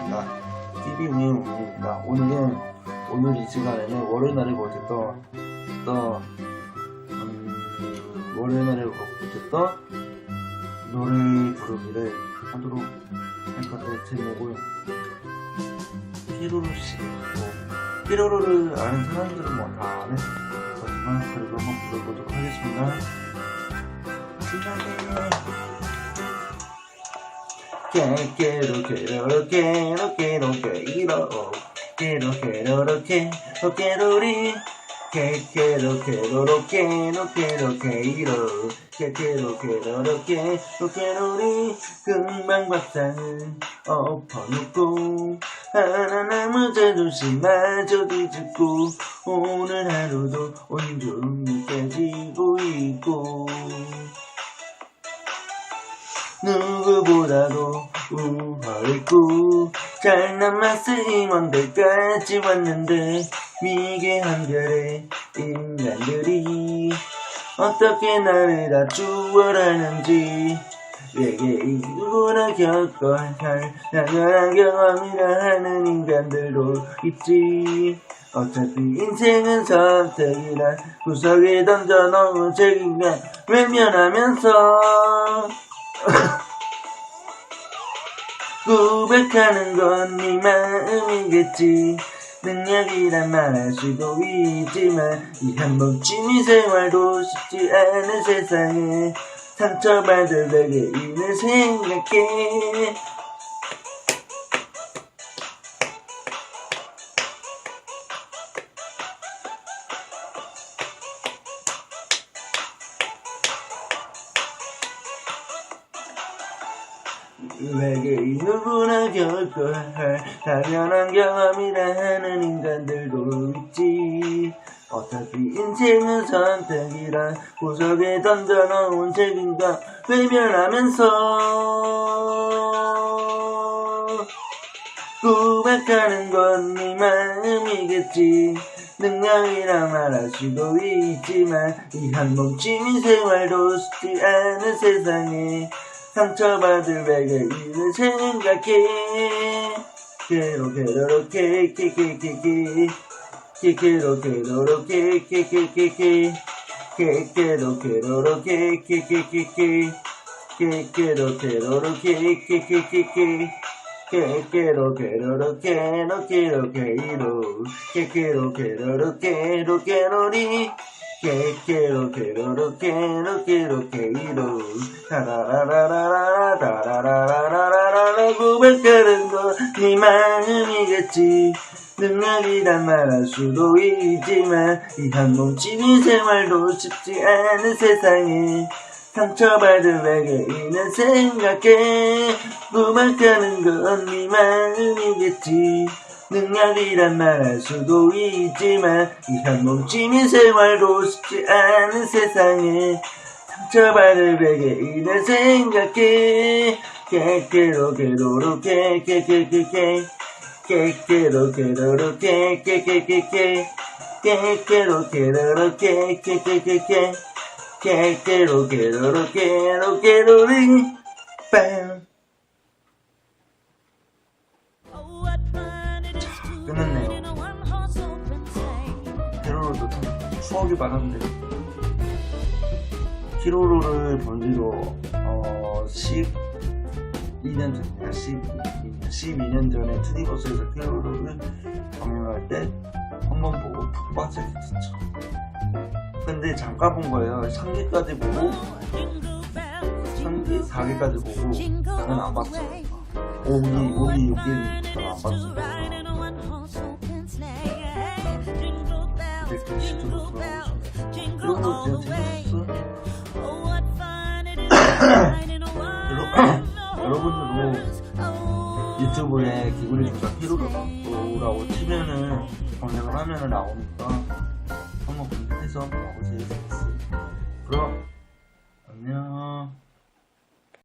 반갑습니다. TV 운영입니다. 오늘 이 시간에는 월요일날에 못했던 노래 부르기를 하도록 할 건데, 제목은 케로로시대. 케로로를 아는 사람들은 뭐 다 아는 거지만 그래도 한번 불러보도록 하겠습니다. 금방 밥상을 엎어놓고 하나남은 자존심마저 뒤집고 오늘 하루도 온종일 깨지고 있고 누구보다도 우월했고 잘난 맛을 임원들까지 왔는데 미개한 별의 인간들이 어떻게 나를 다 추월하는지 외계인 누구나 겪어야 할 당연한 경험이라 하는 인간들도 있지. 어차피 인생은 선택이라 구석에 던져놓은 책임감 외면하면서 고백하는 건 네 마음이겠지. 능력이란 말할 수도 있지만 이 한 번쯤이 생활도 쉽지 않은 세상에 상처받을 외계인을 생각해. 외계인 누구나 겪어야 할 당연한 경험이라 하는 인간들도 있지. 어차피 인생은 선택이라 구석에 던져놓은 책임감 외면하면서 고백하는 건 네 마음이겠지. 능력이라 말할 수도 있지만 이 한 몸쯤인 생활도 쉽지 않은 세상에 상처받을 외계인을 생각해. 케로케로로 케케케케케 케케로케로로 케케케케케 케케로케로로 케케케케케 케케로케로로 케케케케케 케케로케로로 케로케로케이로 케케로케로로 케로케로리 케케로케로로 케로케로케이로 타라라라라라 타라라라라라 고백하는 건 네 마음이겠지. 능력이란 말할 수도 있지만 이 한 몸쯤인 생활도 쉽지 않은 세상에 상처받을 외계인을 생각해. 고백하는 건 네 마음이겠지. 능력이란 말할 수도 있지만 이 한 몸쯤인 생활도 쉽지 않은 세상에 상처받을 외계인을 생각해. 케케로케로로 케케케케케 케케로케로로 케케케케케 케케로케로로 케케케케케 케케로케로로 케로케로리 빰. 끝났네요. 케로로도 참 추억이 많았는데 케로로를 본 지도 12년 전이야. 12년 전에 투니버스에서 케로로를 방영할 때 한번 보고 푹 빠지게 됐죠. 근데 잠깐 본 거예요. 3기까지 보고 3기, 4기까지 보고 저는 안 봤어요. 5기, 6기는 저는 안 봤어요. 근데 그 시점으로 돌아오셨네. 그런 거 진짜 재밌었어. 여러분들도 유튜브에 기구리 조사 히로로라고 치면은 검색을 하면은 나오니까 한번 검색해서 보세요. 그럼 안녕.